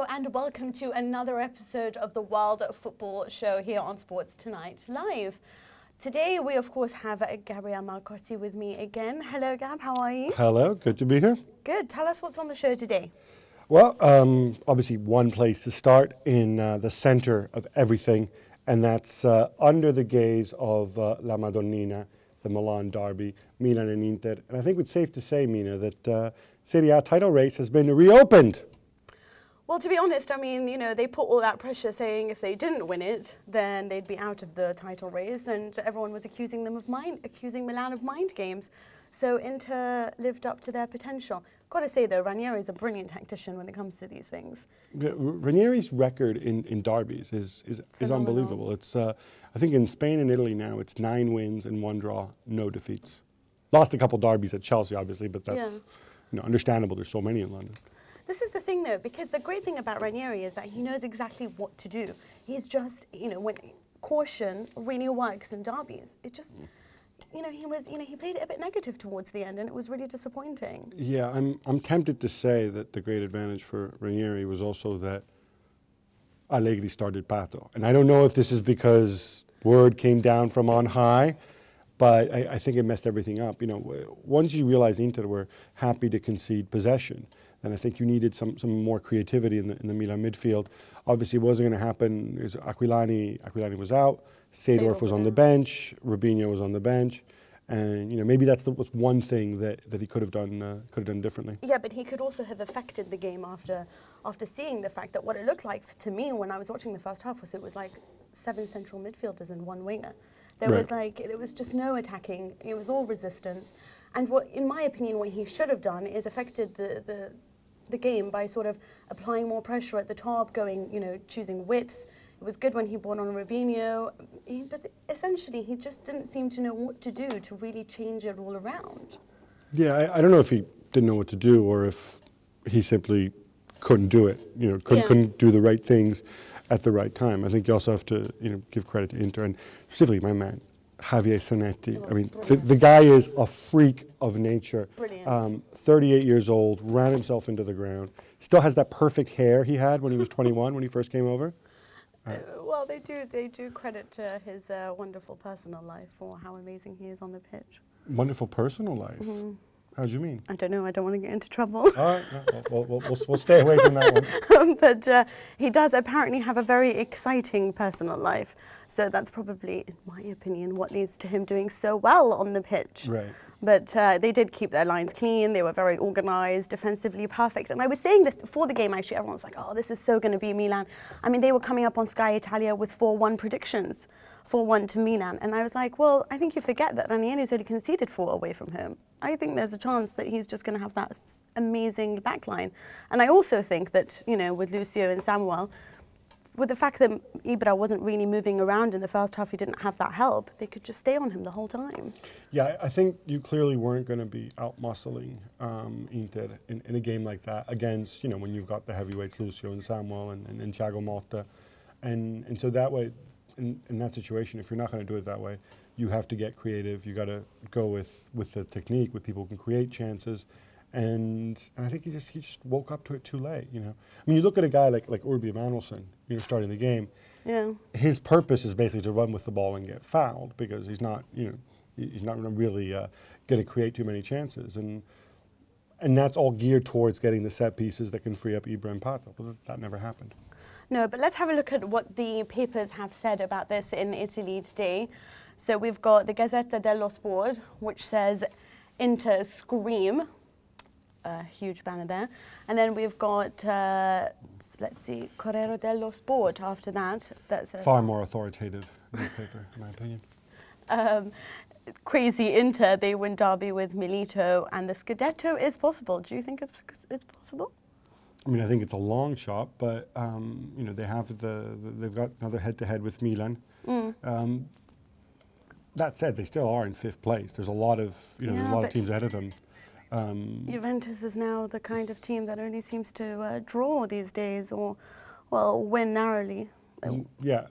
Hello and welcome to another episode of the Wild Football Show here on Sports Tonight Live. Today we of course have Gabriele Marcotti with me again. Hello Gab, how are you? Hello, good to be here. Good, tell us what's on the show today. Well, obviously one place to start in the center of everything, and that's under the gaze of La Madonnina, the Milan derby, Milan and Inter. And I think it's safe to say, Mina, that Serie A title race has been reopened. Well, to be honest, I mean, you know, they put all that pressure saying if they didn't win it, then they'd be out of the title race, and everyone was accusing Milan of mind games. So Inter lived up to their potential. Got to say though, Ranieri is a brilliant tactician when it comes to these things. Yeah, Ranieri's record in derbies is unbelievable. It's I think in Spain and Italy now it's 9 wins and 1 draw, no defeats. Lost a couple derbies at Chelsea, obviously, but that's understandable. There's so many in London. This is the thing, though, because the great thing about Ranieri is that he knows exactly what to do. He's just, when caution really works in derbies. It just, he played it a bit negative towards the end, and it was really disappointing. Yeah, I'm tempted to say that the great advantage for Ranieri was also that Allegri started Pato. And I don't know if this is because word came down from on high, but I think it messed everything up. Once you realize Inter were happy to concede possession, and I think you needed some more creativity in the Milan midfield. Obviously, it wasn't going to happen. Aquilani was out. Seedorf was on the bench. Robinho was on the bench, and maybe that's one thing that he could have done differently. Yeah, but he could also have affected the game after seeing the fact that what it looked like to me when I was watching the first half was it was like 7 central midfielders and 1 winger. There was just no attacking. It was all resistance. And what, in my opinion, what he should have done is affected the game by sort of applying more pressure at the top, choosing width. It was good when he brought on Robinho, but essentially he just didn't seem to know what to do to really change it all around. Yeah, I don't know if he didn't know what to do or if he simply couldn't do it, couldn't do the right things at the right time. I think you also have to, give credit to Inter and specifically my man, Javier Zanetti. I mean, the guy is a freak of nature. Brilliant. 38 years old, ran himself into the ground. Still has that perfect hair he had when he was 21, when he first came over. Well, they do credit to his wonderful personal life for how amazing he is on the pitch. Wonderful personal life? Mm-hmm. How do you mean? I don't know. I don't want to get into trouble. All right. We'll stay away from that one. But he does apparently have a very exciting personal life. So that's probably, in my opinion, what leads to him doing so well on the pitch. Right. But they did keep their lines clean. They were very organised, defensively perfect. And I was saying this before the game, actually. Everyone was like, oh, this is so going to be Milan. I mean, they were coming up on Sky Italia with 4-1 predictions. 4-1 to Milan. And I was like, well, I think you forget that Ranieri's only conceded 4 away from home. I think there's a chance that he's just going to have that amazing backline. And I also think that, with Lucio and Samuel, with the fact that Ibra wasn't really moving around in the first half, he didn't have that help, they could just stay on him the whole time. Yeah, I think you clearly weren't going to be out-muscling Inter in a game like that against, when you've got the heavyweights Lucio and Samuel and Thiago Motta. And so that way, in that situation, if you're not going to do it that way, you have to get creative. You got to go with the technique, with people who can create chances. And I think he just woke up to it too late. I mean, you look at a guy like Urbi Emanuelson, starting the game. Yeah. His purpose is basically to run with the ball and get fouled because he's not really going to create too many chances. And that's all geared towards getting the set pieces that can free up Ibra and Pato. But that never happened. No, but let's have a look at what the papers have said about this in Italy today. So we've got the Gazzetta dello Sport, which says Inter scream. Huge banner there. And then we've got, let's see, Corriere dello Sport after that. That's far more authoritative newspaper, in my opinion. Crazy Inter, they win derby with Milito, and the Scudetto is possible. Do you think it's possible? I mean, I think it's a long shot, but they've got another head-to-head with Milan. That said, they still are in 5th place. There's a lot of teams ahead of them. Juventus is now the kind of team that only seems to draw these days, or win narrowly. Yeah,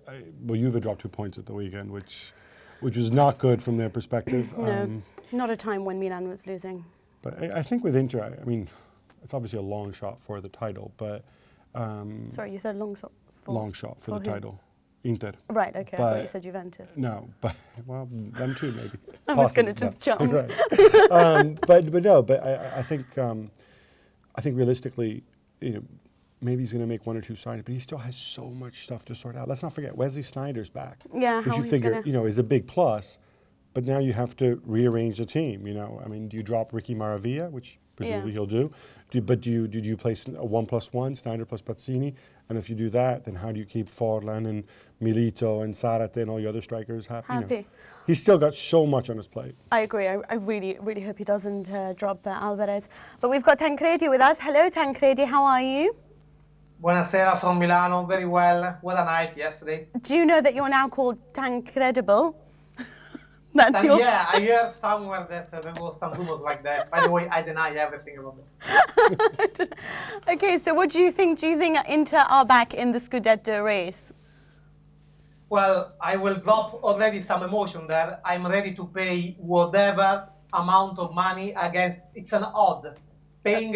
Juve dropped 2 points at the weekend, which was not good from their perspective. No, not a time when Milan was losing. But I think with Inter, I mean, it's obviously a long shot for the title, but Sorry, you said long shot for? Long shot for the who? title. Inter. Right, okay, I But- thought you said Juventus. No, but well, them too maybe. I was going to Possibly, just jump. Right. But I think realistically, maybe he's going to make one or two signings, but he still has so much stuff to sort out. Let's not forget Wesley Sneijder's back, Yeah, which how you he's figure gonna- is a big plus. But now you have to rearrange the team. I mean, do you drop Ricky Maravilla, which presumably he'll do? Do you place a 1+1, Sneijder plus Pazzini? And if you do that, then how do you keep Forlan and Milito and Zarate and all the other strikers happy? He's still got so much on his plate. I agree. I really, really hope he doesn't drop Alvarez. But we've got Tancredi with us. Hello, Tancredi. How are you? Buonasera from Milano. Very well. What a night yesterday. Do you know that you're now called Tancredible? That's your... Yeah, I heard somewhere that there was some rumors like that. By the way, I deny everything about it. Okay, so what do you think? Do you think Inter are back in the Scudetto race? Well, I will drop already some emotion there. I'm ready to pay whatever amount of money against, it's an odd, paying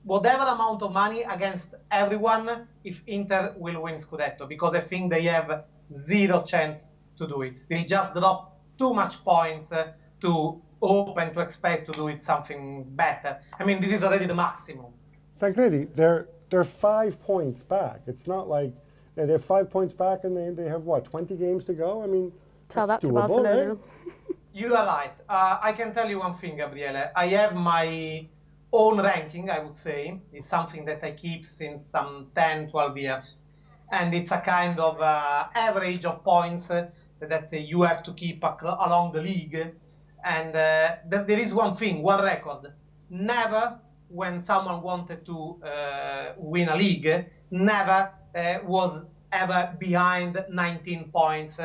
whatever amount of money against everyone if Inter will win Scudetto, because I think they have zero chance to do it. They just drop too much points to hope and to expect to do it something better. I mean, this is already the maximum. Tancredi, they're 5 points back. It's not like they're 5 points back and they have, what, 20 games to go? I mean, Tell that that's to doable, Barcelona. right? You are right. I can tell you one thing, Gabriele. I have my own ranking, I would say. It's something that I keep since some 10, 12 years. And it's a kind of average of points that you have to keep along the league. And there is one thing, one record. Never, when someone wanted to win a league, never was ever behind 19 points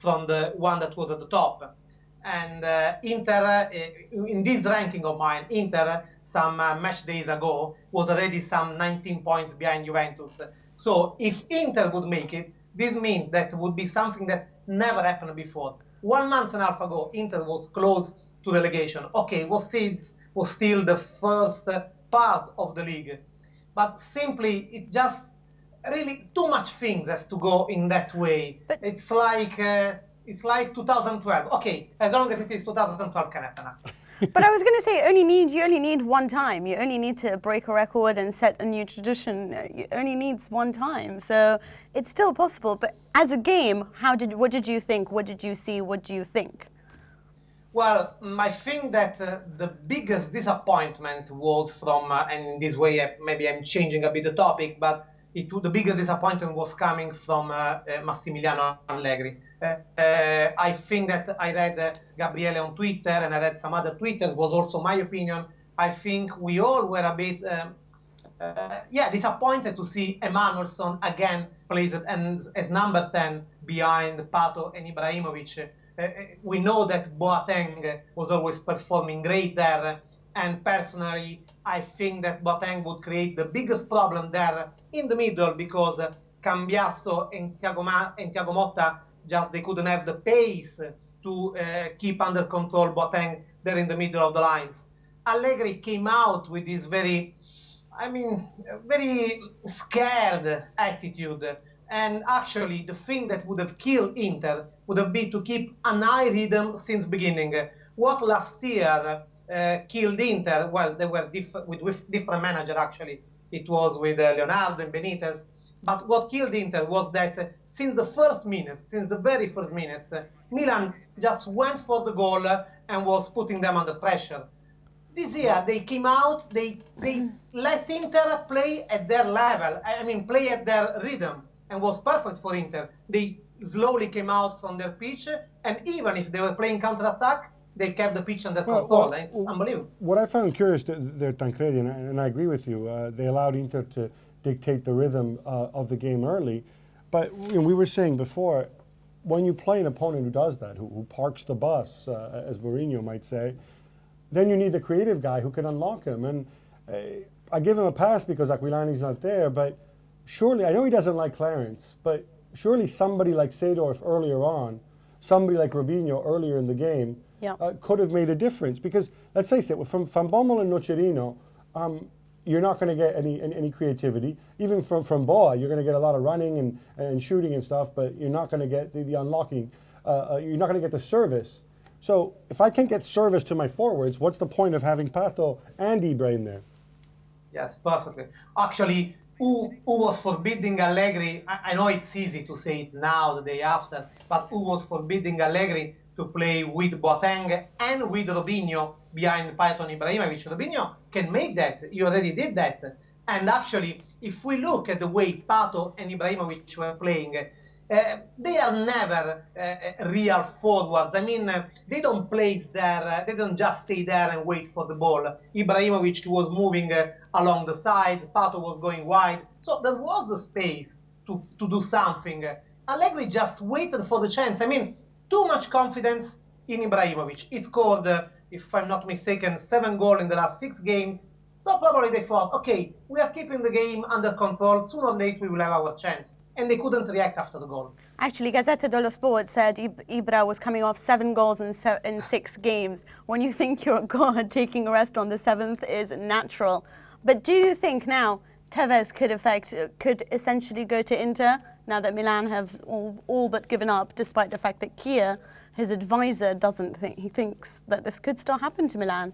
from the one that was at the top. And Inter, in this ranking of mine, Inter, some match days ago, was already some 19 points behind Juventus. So if Inter would make it, this means that would be something that never happened before. 1 month and a half ago, Inter was close to relegation. Okay, was still the first part of the league. But simply, it's just really too much things has to go in that way. But it's like 2012. Okay, as long as it is 2012 can happen. But I was going to say, you only need one time. You only need to break a record and set a new tradition. You only needs one time, so it's still possible. But as a game, what did you think? What did you see? What do you think? Well, I think that the biggest disappointment was from, and in this way maybe I'm changing a bit the topic, but the biggest disappointment was coming from Massimiliano Allegri. I think that I read Gabriele on Twitter and I read some other Twitters, was also my opinion. I think we all were a bit disappointed to see Emanuelson again placed as number 10 behind Pato and Ibrahimovic. We know that Boateng was always performing great there, and personally I think that Boateng would create the biggest problem there in the middle, because Cambiasso and Thiago Motta they couldn't have the pace to keep under control Boateng there in the middle of the lines. Allegri came out with this very scared attitude. And actually, the thing that would have killed Inter would have been to keep an high rhythm since beginning. What last year killed Inter, well, they were with different manager actually. It was with Leonardo and Benitez. But what killed Inter was that since the very first minutes, Milan just went for the goal and was putting them under pressure. This year, they came out, they let Inter play at their level, play at their rhythm, and was perfect for Inter. They slowly came out from their pitch, and even if they were playing counter-attack, they kept the pitch under control. It's unbelievable. What I found curious there, Tancredi, and I agree with you, they allowed Inter to dictate the rhythm of the game early. But we were saying before, when you play an opponent who does that, who parks the bus, as Mourinho might say, then you need the creative guy who can unlock him. And I give him a pass because Aquilani's not there, but surely, I know he doesn't like Clarence, but surely somebody like Seedorf earlier on, somebody like Robinho earlier in the game, could have made a difference. Because, let's face it, from Van Bommel and Nocerino, you're not going to get any creativity. Even from Boa, you're going to get a lot of running and shooting and stuff, but you're not going to get the unlocking. You're not going to get the service. So if I can't get service to my forwards, what's the point of having Pato and Ibra in there? Yes, perfectly. Actually, who was forbidding Allegri, I know it's easy to say it now, the day after, but who was forbidding Allegri to play with Boateng and with Robinho behind Pato and Ibrahimovic? Robinho can make that. He already did that. And actually, if we look at the way Pato and Ibrahimovic were playing, they are never real forwards. I mean, they don't place there, they don't just stay there and wait for the ball. Ibrahimovic was moving along the sides, Pato was going wide. So there was the space to do something. Allegri just waited for the chance. I mean, too much confidence in Ibrahimovic. He scored, if I'm not mistaken, 7 goals in the last 6 games. So probably they thought, okay, we are keeping the game under control. Sooner or later we will have our chance. And they couldn't react after the goal. Actually, Gazzetta dello Sport said Ibra was coming off 7 goals in 6 games. When you think you're God, taking a rest on the 7th is natural. But do you think now Tevez could essentially go to Inter now that Milan have all but given up, despite the fact that Kia, his advisor, doesn't think, he thinks that this could still happen to Milan?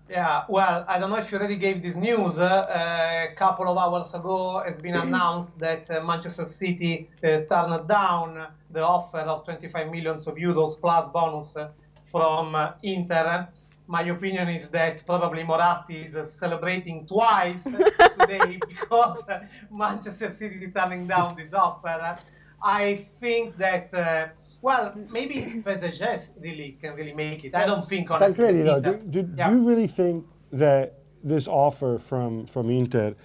Yeah, well, I don't know if you already gave this news. A couple of hours ago, it's been announced that Manchester City turned down the offer of 25 million euros plus bonus from Inter. My opinion is that probably Moratti is celebrating twice today because Manchester City is turning down this offer. I think that, well, maybe PSG really can make it. I don't think, honestly. Tancredi, though, do you really think that this offer from Inter,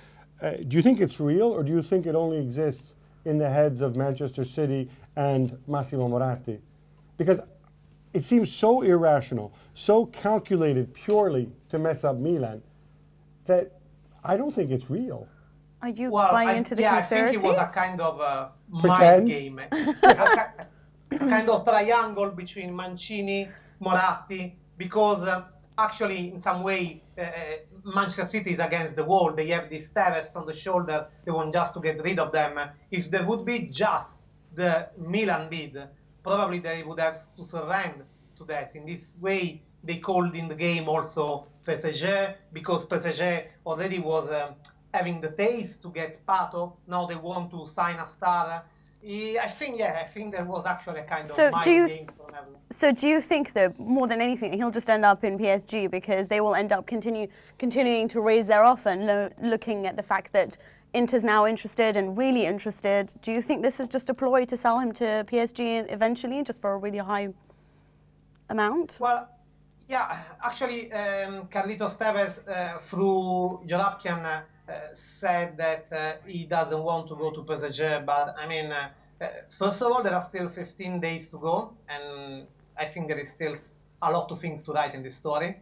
do you think it's real, or do you think it only exists in the heads of Manchester City and Massimo Moratti? Because it seems so irrational, so calculated purely to mess up Milan, that I don't think it's real. Are you buying into the conspiracy? I think it was a kind of mind game. A kind of triangle between Mancini, Moratti, because actually in some way Manchester City is against the wall. They have this Tevez on the shoulder. They want just to get rid of them. If there would be just the Milan bid, probably they would have to surrender to that. In this way, they called in the game also PSG, because PSG already was having the taste to get Pato. Now they want to sign a star. I think there was actually a kind of mind games from everyone. So do you think that more than anything, he'll just end up in PSG because they will end up continuing to raise their offer, and looking at the fact that Inter's now interested and really interested? Do you think this is just a ploy to sell him to PSG eventually, just for a really high amount? Well, yeah, actually, Carlos Tevez, through Rzouki, said that he doesn't want to go to PSG, but I mean, first of all, there are still 15 days to go, and I think there is still a lot of things to write in this story.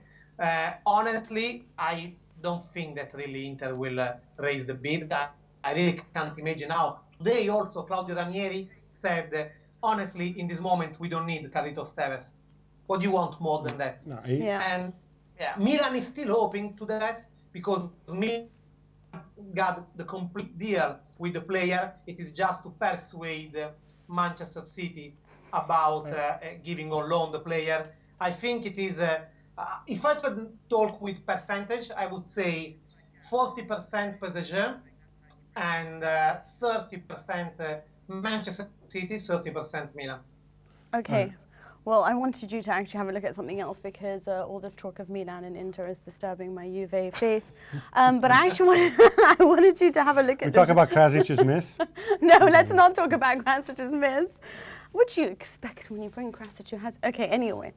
Honestly, I don't think that really Inter will raise the bid. I really can't imagine now. Today also, Claudio Ranieri said, honestly, in this moment, we don't need Carlos Tevez. What do you want more than that? No, And Milan is still hoping to that, because Milan got the complete deal with the player. It is just to persuade Manchester City about giving on loan the player. I think it is, if I could talk with percentage, I would say 40% PSG and 30% Manchester City, 30% Milan. Okay. Well, I wanted you to actually have a look at something else, because all this talk of Milan and Inter is disturbing my Juve faith. But I actually I wanted you to have a look at We talk about Krasic's miss? No, let's not talk about Krasic's miss. What do you expect when you bring Krasic who has... Okay, anyway.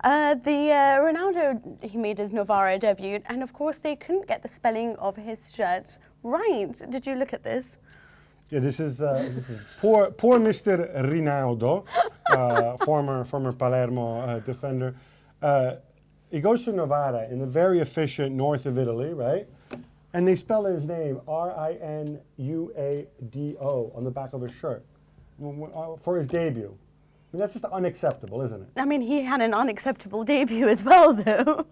Ronaldo, he made his Novara debut, and of course they couldn't get the spelling of his shirt right. Did you look at this? Yeah, this is poor Mr. Rinaldo, former Palermo defender. He goes to Novara in the very efficient north of Italy, right? And they spell his name Rinuado on the back of his shirt for his debut. I mean, that's just unacceptable, isn't it? I mean, he had an unacceptable debut as well, though.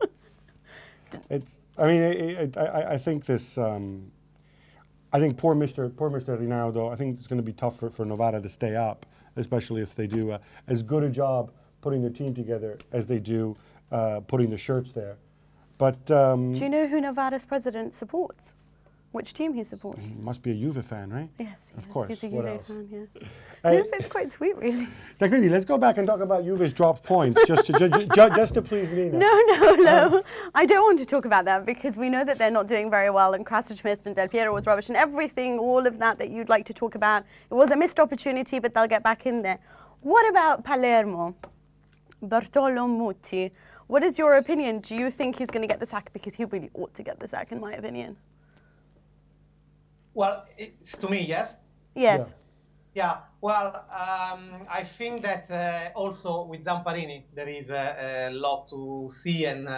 It's. I mean, I think this. I think poor Mr. Rivaldo. I think it's going to be tough for Novara to stay up, especially if they do as good a job putting their team together as they do putting the shirts there. But do you know who Novara's president supports? Which team he supports? He must be a Juve fan, right? Yes, of course. He's a What Juve else? fan. Yeah. No, but it's quite sweet, really. Daquindi, let's go back and talk about Juve's dropped points, just to please Mina. No. I don't want to talk about that because we know that they're not doing very well, and Krasic missed, and Del Piero was rubbish, and everything, all of that you'd like to talk about. It was a missed opportunity, but they'll get back in there. What about Palermo? Bartolo Muti. What is your opinion? Do you think he's going to get the sack? Because he really ought to get the sack, in my opinion. Well, to me, yes. Yes. Yeah. Well, I think that also with Zamparini there is a lot to see and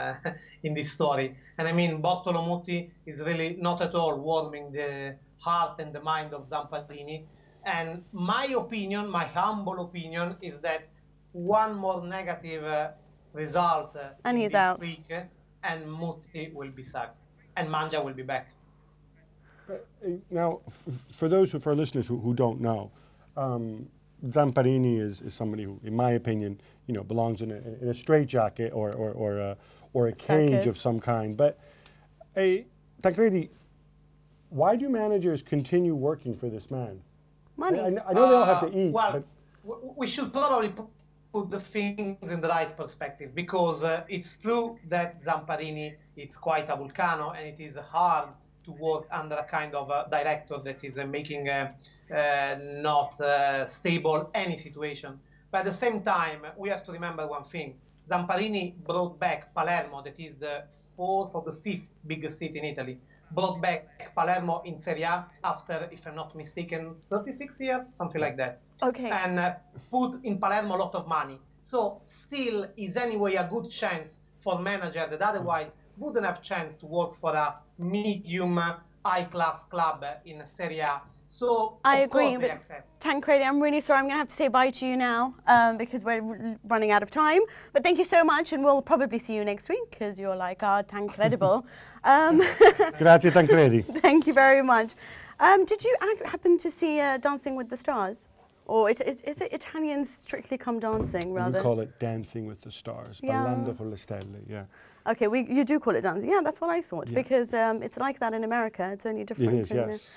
in this story. And I mean, Bartolo Muti is really not at all warming the heart and the mind of Zamparini. And my opinion, my humble opinion, is that one more negative result and in he's this out. week, and Muti will be sacked, and Mangia will be back. Now, for our listeners who don't know, Zamparini is somebody who, in my opinion, belongs in a straitjacket or a cage of some kind. But, Tancredi, why do managers continue working for this man? Money. I know they all have to eat. Well, but we should probably put the things in the right perspective, because it's true that Zamparini is quite a volcano, and it is hard to work under a kind of a director that is making not stable any situation. But at the same time, we have to remember one thing. Zamparini brought back Palermo, that is the fourth or the fifth biggest city in Italy, brought back Palermo in Serie A after, if I'm not mistaken, 36 years, something like that. Okay. And put in Palermo a lot of money. So still is anyway a good chance for manager that otherwise wouldn't have chance to work for a medium high-class club in Serie A. So I of agree, course they but accept. Tancredi, I'm really sorry. I'm going to have to say bye to you now because we're running out of time. But thank you so much, and we'll probably see you next week because you're like our Tancredible. Grazie, Tancredi. Thank you very much. Did you happen to see Dancing with the Stars? Or is it Italian Strictly Come Dancing, rather? We call it Dancing with the Stars, Ballando con le Stelle, yeah. Okay, you do call it dancing. Yeah, that's what I thought, because it's like that in America. It's only different. It is, yes.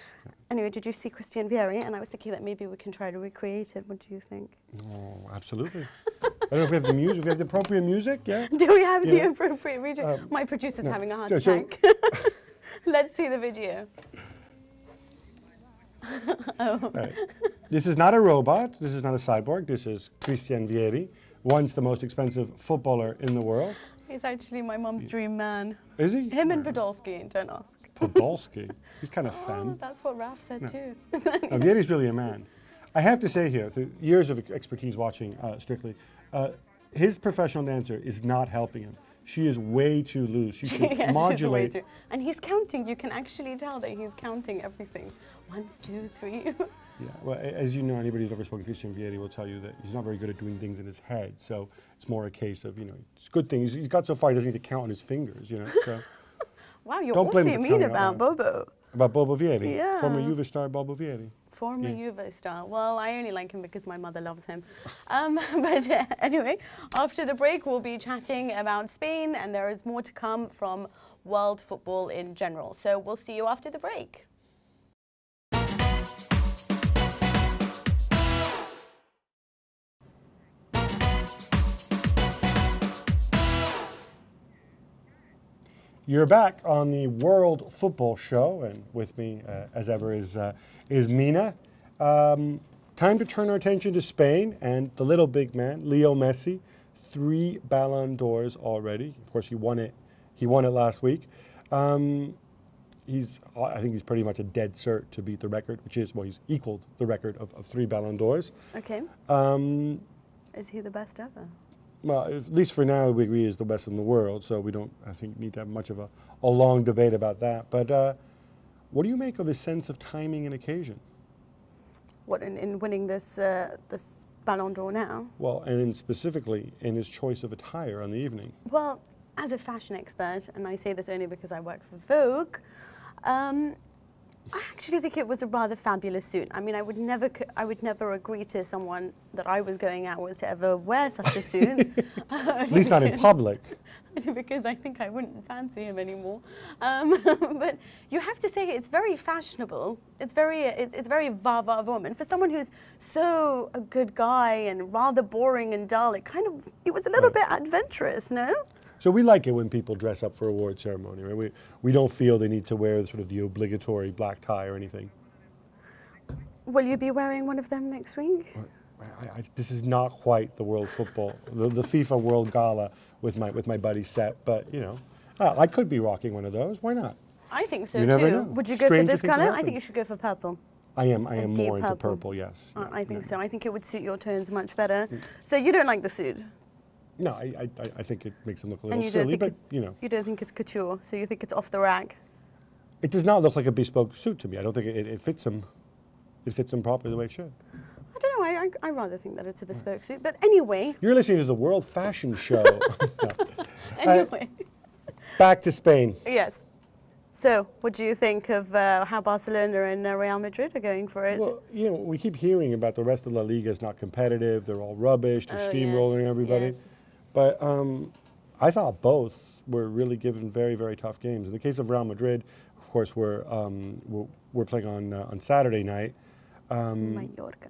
Anyway, did you see Christian Vieri? And I was thinking that maybe we can try to recreate it. What do you think? Oh, absolutely. I don't know if we have the music. If we have the appropriate music, yeah? Do we have the appropriate music? My producer's having a heart attack. Let's see the video. Right. This is not a robot. This is not a cyborg. This is Christian Vieri, once the most expensive footballer in the world. He's actually my mum's dream man. Is he? Him and Podolski, don't ask. Podolski? He's kind of femme. That's what Raf said too. No, Vieri's really a man. I have to say here, through years of expertise watching Strictly, his professional dancer is not helping him. She is way too loose. She should modulate. She's way too. And he's counting. You can actually tell that he's counting everything. 1, 2, 3. Yeah, well, as you know, anybody who's ever spoken to Christian Vieri will tell you that he's not very good at doing things in his head. So it's more a case of, it's a good thing. He's got so far he doesn't need to count on his fingers, So. Wow, you're awfully mean about Bobo. About Bobo Vieri? Yeah. Former Juve star Bobo Vieri. Former Juve star. Well, I only like him because my mother loves him. But anyway, after the break, we'll be chatting about Spain, and there is more to come from world football in general. So we'll see you after the break. You're back on the World Football Show, and with me, as ever, is Mina. Time to turn our attention to Spain and the little big man, Leo Messi. 3 Ballon d'Ors already. Of course, he won it last week. I think he's pretty much a dead cert to beat the record, which is, he's equaled the record of 3 Ballon d'Ors. Okay. Is he the best ever? Well, at least for now, we agree he's the best in the world, so we don't, I think, need to have much of a long debate about that. But what do you make of his sense of timing and occasion? What, in winning this Ballon d'Or now? Well, and specifically in his choice of attire on the evening. Well, as a fashion expert, and I say this only because I work for Vogue, I actually think it was a rather fabulous suit. I mean, I would never agree to someone that I was going out with to ever wear such a suit. At least not in public. Because I think I wouldn't fancy him anymore. But you have to say it's very fashionable. It's very va woman. For someone who's so a good guy and rather boring and dull, it was a little bit adventurous, no? So we like it when people dress up for award ceremony, right? We don't feel they need to wear sort of the obligatory black tie or anything. Will you be wearing one of them next week? This is not quite the World Football, the FIFA World Gala with my buddy Set, but I could be rocking one of those. Why not? I think so you too. never know. Would you go for this color? I think you should go for purple. I am more into purple, yes. I think so. I think it would suit your tones much better. So you don't like the suit? No, I think it makes him look a little and you silly, don't but think you don't think it's couture, so you think it's off the rack? It does not look like a bespoke suit to me. I don't think it fits him. It fits him properly the way it should. I don't know. I rather think that it's a bespoke suit. But anyway. You're listening to the World Fashion Show. Anyway. Back to Spain. Yes. So, what do you think of how Barcelona and Real Madrid are going for it? Well, we keep hearing about the rest of La Liga is not competitive. They're all rubbish. They're steamrolling everybody. Yes. But I thought both were really given very, very tough games. In the case of Real Madrid, of course, we're playing on Saturday night. Mallorca.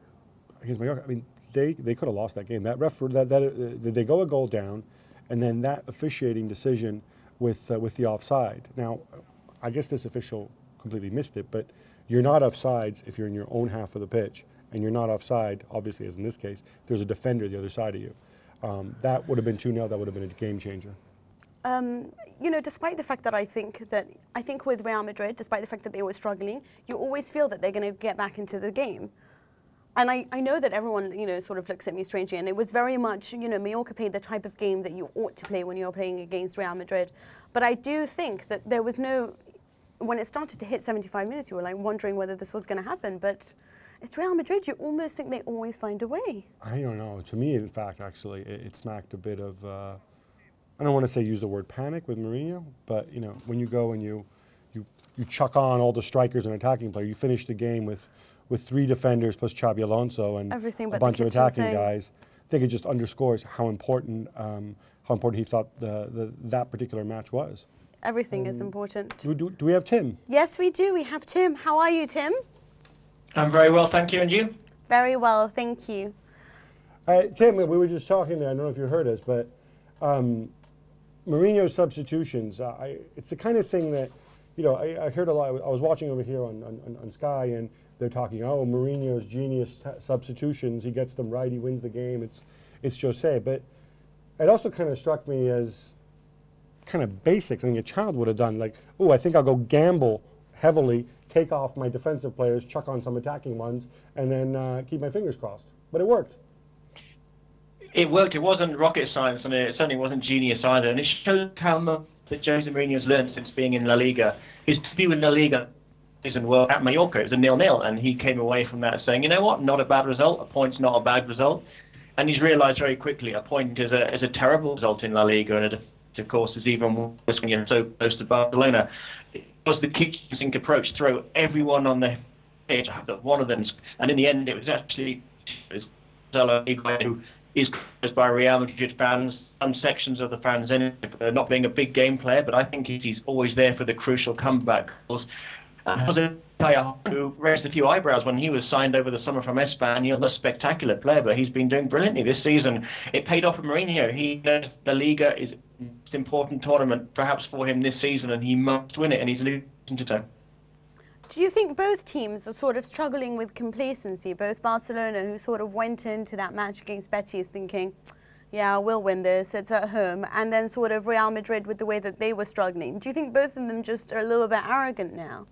Against Mallorca. I mean, they could have lost that game. That they go a goal down, and then that officiating decision with the offside. Now, I guess this official completely missed it, but you're not offsides if you're in your own half of the pitch, and you're not offside, obviously, as in this case, if there's a defender the other side of you. That would have been 2-0. That would have been a game changer. Despite the fact that I think with Real Madrid, despite the fact that they were struggling, you always feel that they're going to get back into the game. And I know that everyone, sort of looks at me strangely, and it was very much, Mallorca played the type of game that you ought to play when you're playing against Real Madrid. But I do think that there was when it started to hit 75 minutes, you were like wondering whether this was going to happen. But it's Real Madrid. You almost think they always find a way. I don't know. To me, in fact, actually, it smacked a bit of, I don't want to say use the word panic with Mourinho, but, when you go and you chuck on all the strikers and attacking players, you finish the game with 3 defenders plus Xabi Alonso and a bunch of attacking guys. I think it just underscores how important he thought that particular match was. Everything is important. Do we have Tim? Yes, we do. We have Tim. How are you, Tim? I'm very well, thank you. And you? Very well, thank you. Tim, we were just talking there. I don't know if you heard us, but Mourinho's substitutions, it's the kind of thing that, I heard a lot. I was watching over here on Sky, and they're talking, Mourinho's genius substitutions. He gets them right. He wins the game. It's Jose. But it also kind of struck me as kind of basics. I think a child would have done, like, I think I'll go gamble heavily, take off my defensive players, chuck on some attacking ones, and then keep my fingers crossed. But it worked. It worked. It wasn't rocket science, and it certainly wasn't genius either. And it shows how much that Jose Mourinho's learned since being in La Liga. His debut in La Liga season well at Mallorca, it was a 0-0, and he came away from that saying, you know what, not a bad result. A point's not a bad result. And he's realised very quickly a point is a terrible result in La Liga, and of course is even worse when you're so close to Barcelona. It was the kitchen approach, throw everyone on the pitch, one of them, and in the end it was actually who is caused by Real Madrid fans, some sections of the fans, not being a big game player, but I think he's always there for the crucial comeback goals. Was a player who raised a few eyebrows when he was signed over the summer from Espanyol, a spectacular player, but he's been doing brilliantly this season. It paid off for Mourinho. He knows the Liga is the most important tournament perhaps for him this season, and he must win it, and he's losing to do. Do you think both teams are sort of struggling with complacency? Both Barcelona, who sort of went into that match against Betis thinking, yeah, we'll win this, it's at home, and then sort of Real Madrid with the way that they were struggling. Do you think both of them just are a little bit arrogant now?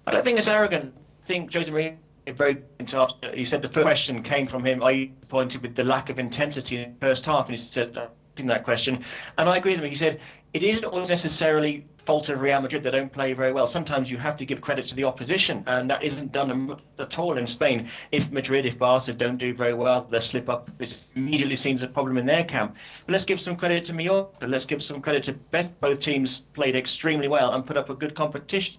I don't think it's arrogant. I think Jose Mourinho very interesting. He said the first question came from him. Are you disappointed with the lack of intensity in the first half? And he said that question, and I agree with him. He said it isn't always necessarily fault of Real Madrid. They don't play very well. Sometimes you have to give credit to the opposition, and that isn't done at all in Spain. If Barca don't do very well, they slip up. It immediately seems a problem in their camp. But let's give some credit to Mallorca. Let's give some credit to both teams played extremely well and put up a good competition.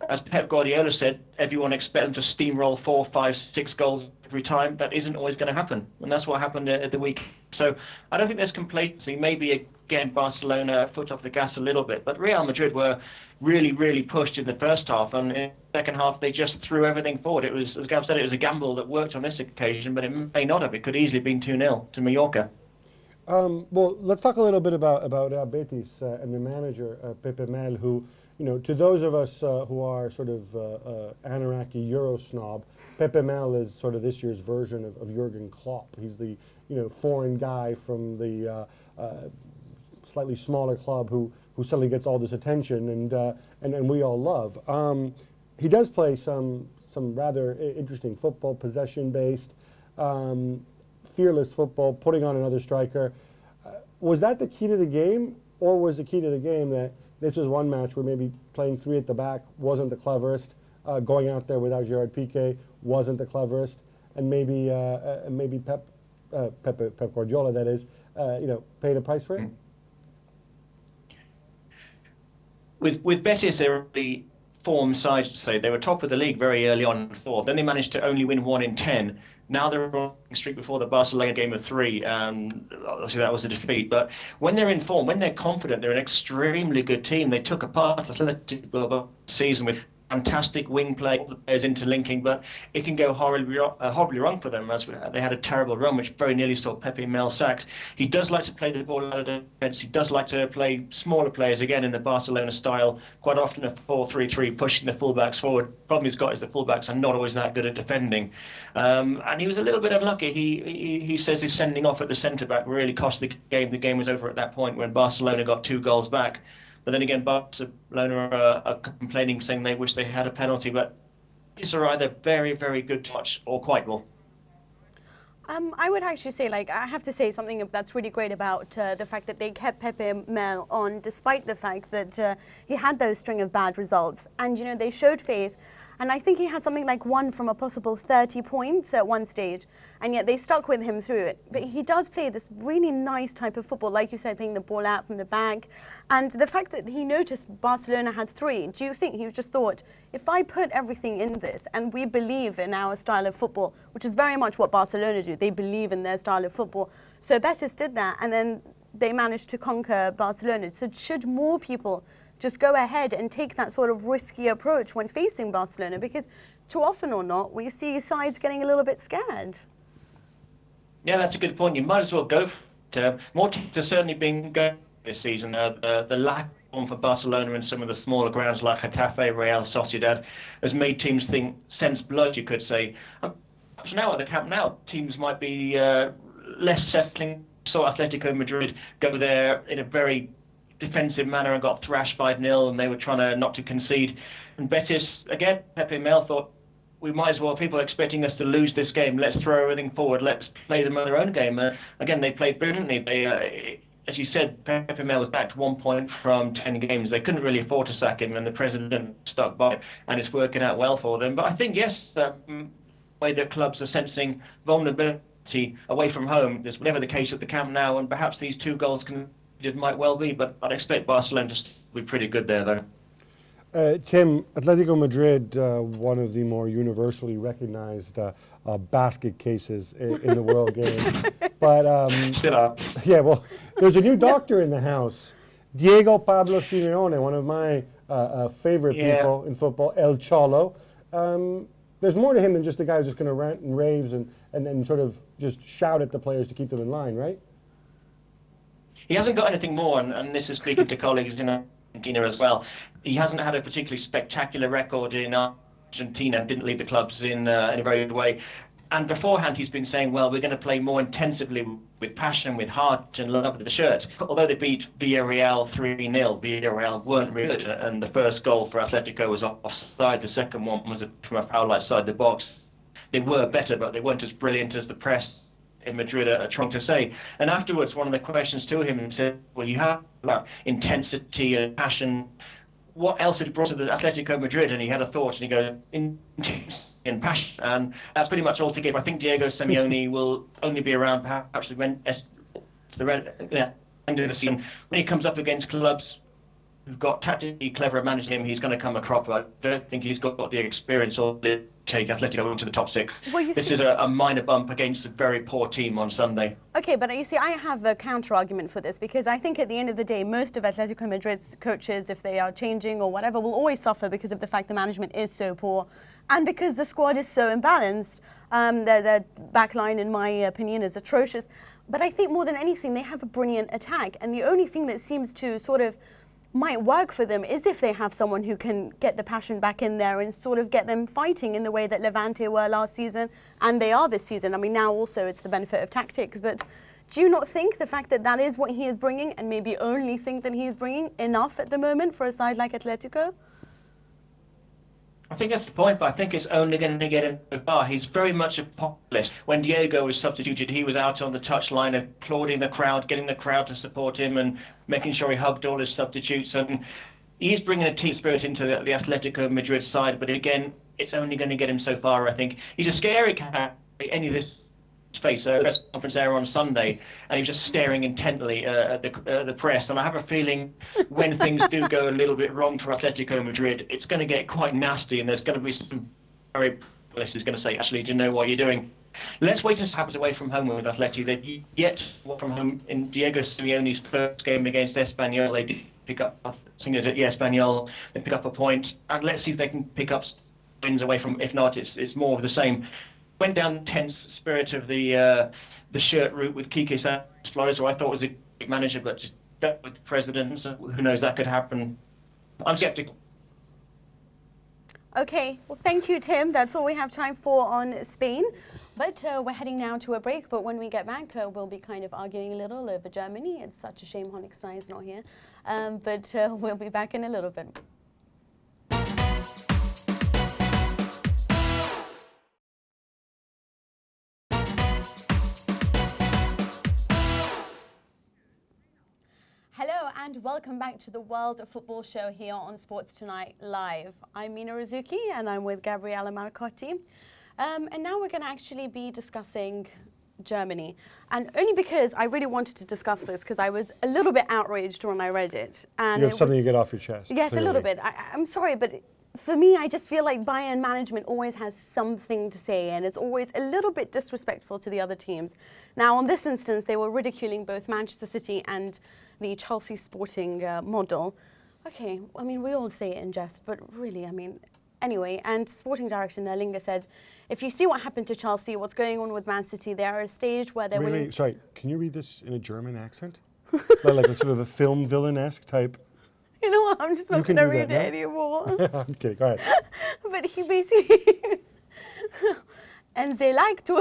As Pep Guardiola said, everyone expects them to steamroll 4, 5, 6 goals every time. That isn't always going to happen, and that's what happened at the week. So I don't think there's complacency. Maybe again Barcelona foot off the gas a little bit, but Real Madrid were really, really pushed in the first half, and in the second half they just threw everything forward. It was, as Gav said, it was a gamble that worked on this occasion, but it may not have. It could easily have been 2-0 to Mallorca. Well, let's talk a little bit about Real Betis and the manager, Pepe Mel, who, to those of us who are sort of Anaraki Euro snob, Pepe Mel is sort of this year's version of Jurgen Klopp. He's the, foreign guy from the slightly smaller club who suddenly gets all this attention and we all love. He does play some rather interesting football, possession-based, fearless football, putting on another striker. Was that the key to the game, or was the key to the game that this was one match where maybe playing 3 at the back wasn't the cleverest, going out there without Gerard Piqué wasn't the cleverest, and maybe Pep Guardiola, that is, paid a price for it? With Betis, they were the form side to say. They were top of the league very early on in 4. Then they managed to only win 1 in 10. Now they're on a streak before the Barcelona game of 3. Obviously, that was a defeat. But when they're in form, when they're confident, they're an extremely good team. They took apart Atletico season with fantastic wing play, all the players interlinking, but it can go horribly wrong for them, as they had a terrible run, which very nearly saw Pepe Mel sacked. He does like to play the ball out of defence. He does like to play smaller players, again, in the Barcelona style, quite often a 4-3-3, pushing the fullbacks forward. Problem he's got is the fullbacks are not always that good at defending. And he was a little bit unlucky. He says his sending off at the centre-back really cost the game. The game was over at that point when Barcelona got 2 goals back. But then again, Barcelona are complaining, saying they wish they had a penalty. But these are either very, very good to watch or quite well. I would actually say, I have to say something that's really great about the fact that they kept Pepe Mel on, despite the fact that he had those string of bad results. And, they showed faith. And I think he had something like 1 from a possible 30 points at one stage. And yet they stuck with him through it. But he does play this really nice type of football, like you said, playing the ball out from the back. And the fact that he noticed Barcelona had 3, do you think he just thought, if I put everything in this and we believe in our style of football, which is very much what Barcelona do, they believe in their style of football. So Betis did that, and then they managed to conquer Barcelona. So should more people just go ahead and take that sort of risky approach when facing Barcelona? Because too often or not, we see sides getting a little bit scared. Yeah, that's a good point. You might as well go for it. More teams are certainly being going this season. The lack of form for Barcelona in some of the smaller grounds like Getafe, Real Sociedad has made teams think sense blood, you could say. So now at the Camp Nou, teams might be less settling. Saw Atletico Madrid go there in a very defensive manner and got thrashed 5-0, and they were trying not to concede. And Betis, again, Pepe Mel thought, we might as well, people are expecting us to lose this game, let's throw everything forward, let's play them on their own game. Again, they played brilliantly. They, as you said, Pepe Mel was back to 1 point from 10 games. They couldn't really afford to sack him, and the president stuck by it, and it's working out well for them. But I think, yes, the way the clubs are sensing vulnerability away from home, there's never the case at the Camp Nou, and perhaps these 2 goals might well be, but I'd expect Barcelona to be pretty good there, though. Tim, Atletico Madrid, one of the more universally recognized basket cases in the world game. But yeah, well, there's a new doctor in the house, Diego Pablo Simeone, one of my favorite people in football, El Cholo. There's more to him than just the guy who's just going to rant and raves and sort of just shout at the players to keep them in line, right? He hasn't got anything more, and this is speaking to colleagues in Argentina as well. He hasn't had a particularly spectacular record in Argentina, didn't lead the clubs in a very good way. And beforehand, he's been saying, well, we're going to play more intensively with passion, with heart and love of the shirt. Although they beat Villarreal 3-0, Villarreal weren't really good, and the first goal for Atletico was offside. The second one was from a foul outside the box. They were better, but they weren't as brilliant as the press in Madrid are trying to say. And afterwards, one of the questions to him said, well, you have about intensity and passion, what else had brought to the Atletico Madrid, and he had a thought, and he goes, in passion, and that's pretty much all to give. I think Diego Simeone will only be around perhaps when end of the season. When he comes up against clubs who've got tactically clever at managing him, he's going to come a cropper. I don't think he's got the experience or the take Atletico into the top 6. Well, this is a minor bump against a very poor team on Sunday. Okay, but you see, I have a counter-argument for this, because I think at the end of the day, most of Atletico Madrid's coaches, if they are changing or whatever, will always suffer because of the fact the management is so poor and because the squad is so imbalanced. Their back line, in my opinion, is atrocious. But I think more than anything, they have a brilliant attack. And the only thing that seems to sort of might work for them is if they have someone who can get the passion back in there and sort of get them fighting in the way that Levante were last season and they are this season. I mean, now also it's the benefit of tactics, but do you not think the fact that that is what he is bringing, and maybe only think that he is bringing, enough at the moment for a side like Atletico? I think that's the point, but I think it's only going to get him so far. He's very much a populist. When Diego was substituted, he was out on the touchline applauding the crowd, getting the crowd to support him and making sure he hugged all his substitutes. And he's bringing a team spirit into the Atletico Madrid side, but again, it's only going to get him so far, I think. He's a scary character, any of this face, a press conference there on Sunday, and he was just staring intently at the press. And I have a feeling when things do go a little bit wrong for Atletico Madrid, it's going to get quite nasty, and there's going to be some very police is going to say, actually, do you know what you're doing? Let's wait and see what happens away from home with Atleti. They've yet from home in Diego Simeone's first game against Espanyol. They did pick up, I think it was at Espanyol, they pick up a point, and let's see if they can pick up wins away from. If not, it's more of the same. Went down the tense spirit of the shirt route with Quique Flores, who I thought was a great manager, but just with the president, so who knows, that could happen. I'm skeptical. Okay, well, thank you, Tim. That's all we have time for on Spain. But we're heading now to a break. But when we get back, we'll be kind of arguing a little over Germany. It's such a shame Honigstein is not here. But we'll be back in a little bit. Hello and welcome back to the World Football Show here on Sports Tonight Live. I'm Mina Rzouki and I'm with Gabriele Marcotti. And now we're going to actually be discussing Germany. And only because I really wanted to discuss this because I was a little bit outraged when I read it. And you have something to get off your chest. Yes, clearly. A little bit. I'm sorry, but for me, I just feel like Bayern management always has something to say, and it's always a little bit disrespectful to the other teams. Now, on this instance, they were ridiculing both Manchester City and the Chelsea Sporting model. Okay, I mean, we all say it in jest, but really, I mean, anyway, and Sporting director Liga said, if you see what happened to Chelsea, what's going on with Man City, they're at a stage where they're willing... Sorry, can you read this in a German accent? like a sort of a film villain-esque type? You know what, I'm just not going to read it anymore. I'm kidding, go ahead. But he basically... And they liked to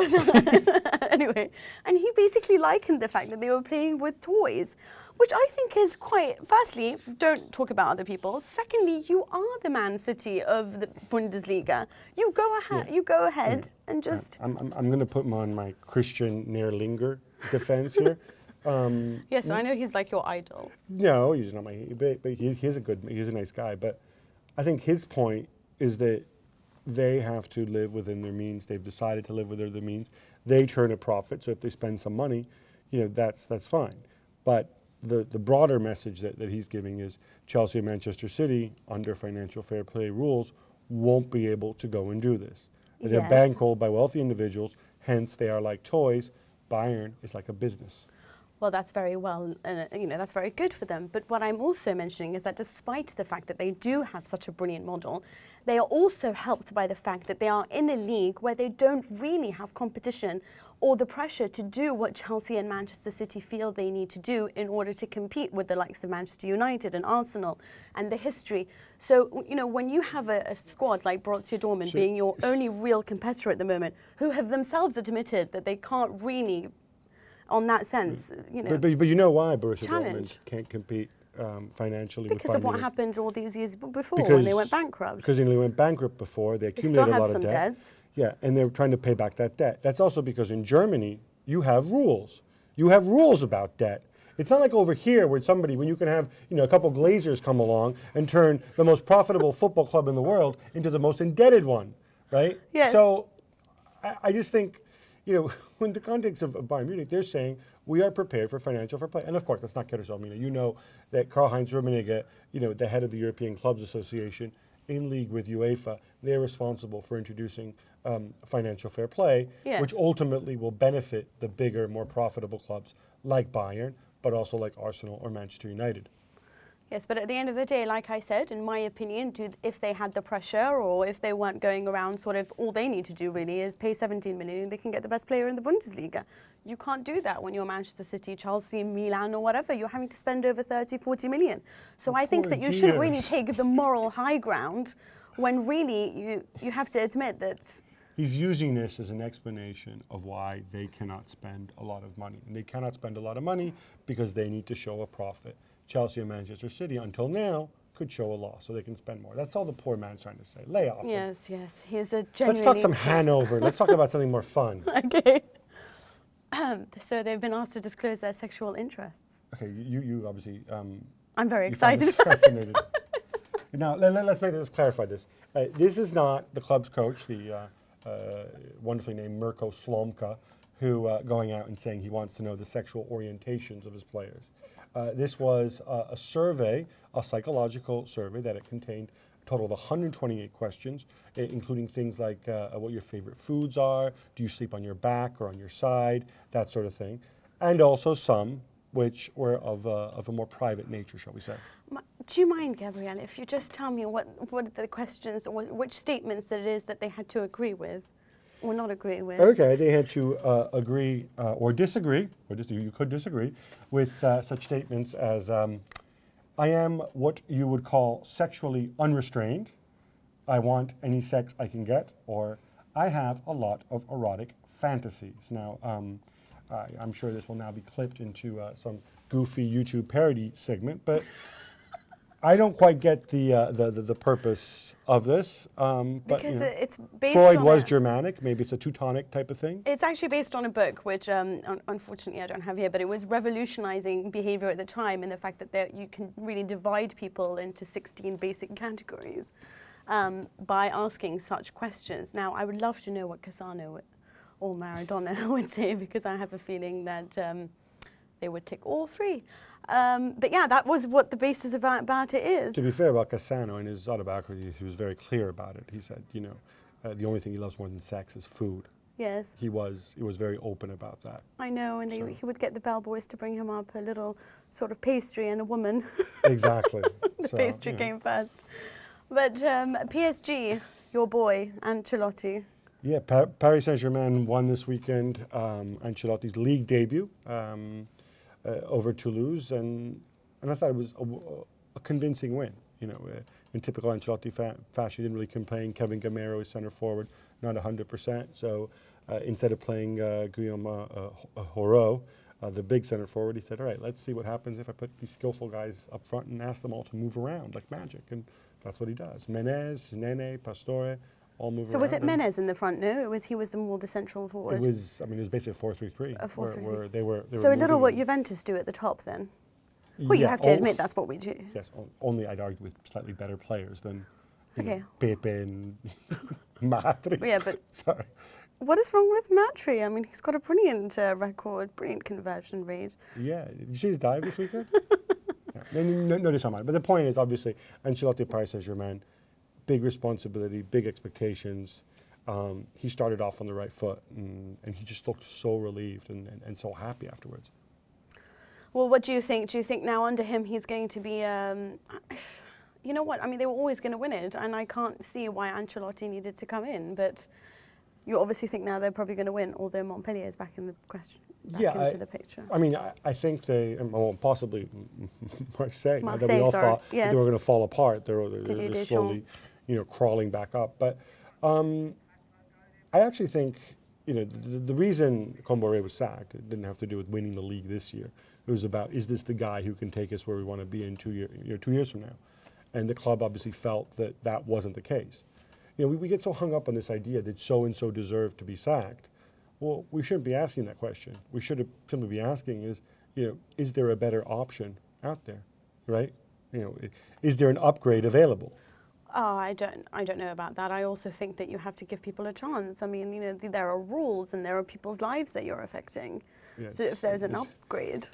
anyway, and he basically likened the fact that they were playing with toys, which I think is quite, firstly, don't talk about other people. Secondly, you are the Man City of the Bundesliga. You go ahead and just... I'm going to put him on my Christian Nährlinger defense here. Yes, I know he's like your idol. No, he's not my, but he's a nice guy. But I think his point is that they have to live within their means. They've decided to live within their means. They turn a profit, so if they spend some money, that's fine. But the broader message that he's giving is Chelsea and Manchester City, under financial fair play rules, won't be able to go and do this. Yes. They're bankrolled by wealthy individuals, hence they are like toys. Bayern is like a business. Well, that's very well, that's very good for them. But what I'm also mentioning is that despite the fact that they do have such a brilliant model, they are also helped by the fact that they are in a league where they don't really have competition or the pressure to do what Chelsea and Manchester City feel they need to do in order to compete with the likes of Manchester United and Arsenal and the history. So, when you have a squad like Borussia Dortmund being your only real competitor at the moment, who have themselves admitted that they can't really, on that sense, But you know why Borussia Dortmund can't compete financially? Because of what happened all these years before when they went bankrupt. Because they went bankrupt before, they accumulated a lot of debt. Debts. Yeah, and they're trying to pay back that debt. That's also because in Germany, you have rules. You have rules about debt. It's not like over here where when you can have, a couple Glazers come along and turn the most profitable football club in the world into the most indebted one, right? Yes. So I just think, in the context of Bayern Munich, they're saying we are prepared for financial fair play. And of course, let's not kid ourselves. You know that Karl-Heinz Rummenigge, the head of the European Clubs Association, in league with UEFA, they're responsible for introducing financial fair play, Yes. which ultimately will benefit the bigger, more profitable clubs like Bayern, but also like Arsenal or Manchester United. Yes, but at the end of the day, like I said, in my opinion, if they had the pressure or if they weren't going around all they need to do really is pay 17 million and they can get the best player in the Bundesliga. You can't do that when you're Manchester City, Chelsea, Milan or whatever. You're having to spend over 30, 40 million. So I think that you shouldn't really take the moral high ground when really you have to admit that... He's using this as an explanation of why they cannot spend a lot of money. And they cannot spend a lot of money because they need to show a profit. Chelsea and Manchester City, until now, could show a loss so they can spend more. That's all the poor man's trying to say. Lay off him. Yes, yes. He's a genuinely... Let's talk some Hanover. Let's talk about something more fun. Okay. So they've been asked to disclose their sexual interests. Okay, you obviously... I'm very you found excited. this fascinating. Now, let's clarify this. This is not the club's coach, the wonderfully named Mirko Slomka, who going out and saying he wants to know the sexual orientations of his players. This was a survey, a psychological survey that it contained a total of 128 questions, including things like what your favorite foods are, do you sleep on your back or on your side, that sort of thing, and also some which were of a more private nature, shall we say. Do you mind, Gabriele, if you just tell me what are the questions or which statements that it is that they had to agree with or not agree with? Okay, they had to agree or disagree, you could disagree, with such statements as, I am what you would call sexually unrestrained, I want any sex I can get, or I have a lot of erotic fantasies. Now, I'm sure this will now be clipped into some goofy YouTube parody segment, but I don't quite get the purpose of this. But because it's based Freud on was Germanic. Maybe it's a Teutonic type of thing. It's actually based on a book, which unfortunately I don't have here, but it was revolutionizing behavior at the time in the fact that you can really divide people into 16 basic categories by asking such questions. Now, I would love to know what Cassano or Maradona would say, because I have a feeling that they would tick all three. But yeah, that was what the basis about it is. To be fair about Cassano, in his autobiography, he was very clear about it. He said, the only thing he loves more than sex is food. Yes. He was very open about that. I know, and he would get the bellboys to bring him up a little sort of pastry and a woman. Exactly. The pastry came first. But PSG, your boy, Ancelotti. Yeah, Paris Saint-Germain won this weekend Ancelotti's league debut over Toulouse, and I thought it was a convincing win. In typical Ancelotti fashion, he didn't really complain. Kevin Gamero is center forward, not 100%. So instead of playing Guillaume Horo, the big center forward, he said, all right, let's see what happens if I put these skillful guys up front and ask them all to move around like magic. And that's what he does. Menez, Nene, Pastore, all move around. So was it Menez in the front? No, he was the central forward. It was basically a 4-3-3. A 4-3-3. Where they were so a little what Juventus do at the top then? Well, you have to admit that's what we do. Yes, only I'd argue with slightly better players than Pepe and Matri. Yeah, but sorry. What is wrong with Matri? I mean, he's got a brilliant record, brilliant conversion rate. Yeah, did you see his dive this weekend? No disarm. But the point is, obviously, Ancelotti, Paris Saint-Germain, big responsibility, big expectations. He started off on the right foot, and he just looked so relieved and so happy afterwards. Well, what do you think? Do you think now under him he's going to be, you know what, I mean, they were always going to win it, and I can't see why Ancelotti needed to come in, but you obviously think now they're probably going to win, although Montpellier is back in the question, into the picture. I mean, I think they, well, possibly Marseille, that we all thought yes. they were going to fall apart. They're slowly, crawling back up. But I actually think, the reason Comboré was sacked, it didn't have to do with winning the league this year. It was about, is this the guy who can take us where we want to be in 2 years from now? And the club obviously felt that that wasn't the case. We get so hung up on this idea that so-and-so deserved to be sacked. Well, we shouldn't be asking that question. We should simply be asking is there a better option out there, right? Is there an upgrade available? Oh, I don't know about that. I also think that you have to give people a chance. I mean, there are rules and there are people's lives that you're affecting. Yes. So if there's an upgrade.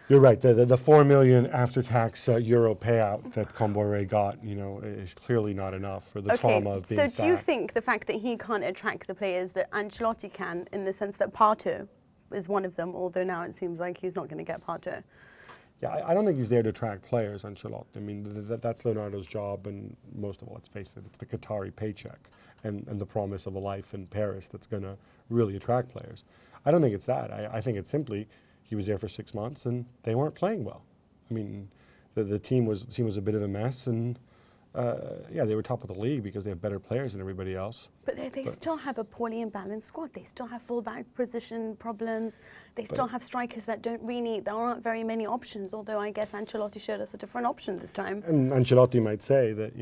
You're right. The 4 million after-tax euro payout that Combore got, is clearly not enough for the trauma of being sacked. So do you think the fact that he can't attract the players that Ancelotti can, in the sense that Pato is one of them, although now it seems like he's not going to get Pato? Yeah, I don't think he's there to attract players, Ancelotti. I mean, that's Leonardo's job, and most of all, let's face it, it's the Qatari paycheck and the promise of a life in Paris that's going to really attract players. I don't think it's that. I think it's simply he was there for 6 months and they weren't playing well. I mean, the team was a bit of a mess, and they were top of the league because they have better players than everybody else. But they still have a poorly imbalanced squad. They still have fullback position problems. They still have strikers that there aren't very many options, although I guess Ancelotti showed us a different option this time. And Ancelotti might say that,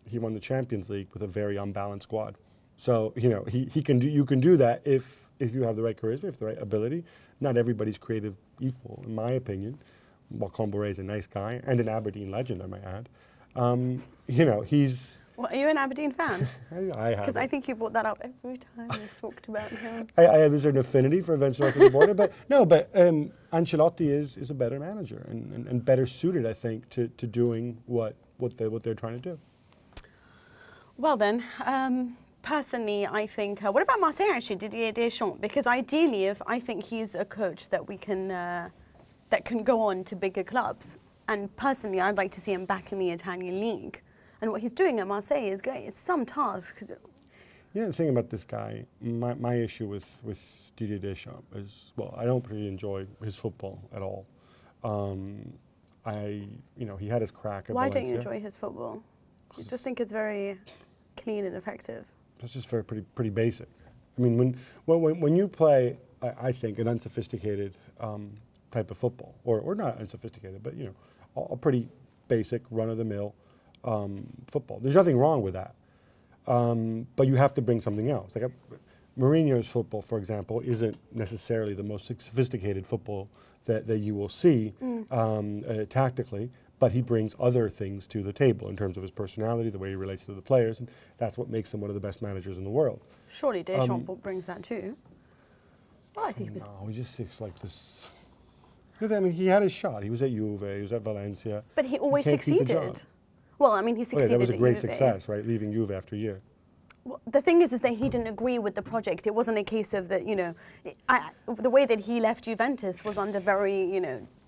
he won the Champions League with a very unbalanced squad. So, you can do that if you have the right charisma, if the right ability. Not everybody's creative equal, in my opinion. While Combore is a nice guy and an Aberdeen legend, I might add. He's... Well, are you an Aberdeen fan? I have. Because I think you brought that up every time we've talked about him. I have a certain affinity for events north of the border, but Ancelotti is a better manager and better suited, I think, to doing what they're trying to do. Well then, personally, I think, what about Marseille actually, Didier Deschamps? Because ideally, I think he's a coach that that can go on to bigger clubs. And personally, I'd like to see him back in the Italian league. And what he's doing at Marseille is great. It's some task. The thing about this guy, my issue with Didier Deschamps is, well, I don't really enjoy his football at all. He had his crack at Why Valencia. don't you enjoy his football? You just think it's very clean and effective. It's just very pretty basic. I mean, when you play, I think, an unsophisticated type of football, or not unsophisticated, but a pretty basic run-of-the-mill football. There's nothing wrong with that, but you have to bring something else. Like Mourinho's football, for example, isn't necessarily the most sophisticated football that you will see tactically, but he brings other things to the table in terms of his personality, the way he relates to the players, and that's what makes him one of the best managers in the world. Surely Deschamps brings that too. Well, I think he just seems like this. I mean, he had his shot. He was at Juve, he was at Valencia. But he always succeeded. Well, I mean, he succeeded that was a great Juve. success, right? Leaving Juve after a year. Well, the thing is that he didn't agree with the project. It wasn't a case of that, the way that he left Juventus was under very,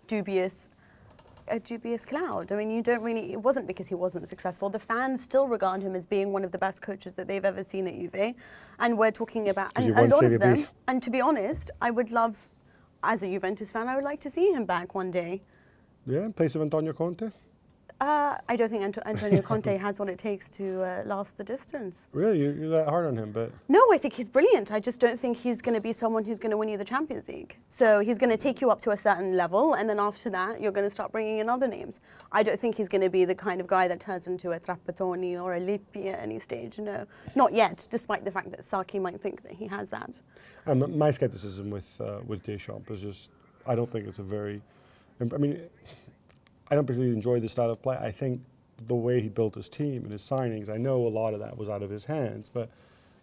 dubious cloud. I mean, it wasn't because he wasn't successful. The fans still regard him as being one of the best coaches that they've ever seen at Juve. And we're talking about, and a lot of them, and to be honest, I would love, as a Juventus fan, I would like to see him back one day. Yeah, in place of Antonio Conte? I don't think Antonio Conte has what it takes to last the distance. Really? You're that hard on him, but... No, I think he's brilliant. I just don't think he's going to be someone who's going to win you the Champions League. So he's going to take you up to a certain level, and then after that, you're going to start bringing in other names. I don't think he's going to be the kind of guy that turns into a Trapattoni or a Lippi at any stage. No, not yet, despite the fact that Saki might think that he has that. My skepticism with Deschamps is just, I don't think it's a very... I mean... I don't particularly enjoy the style of play. I think the way he built his team and his signings, I know a lot of that was out of his hands, but,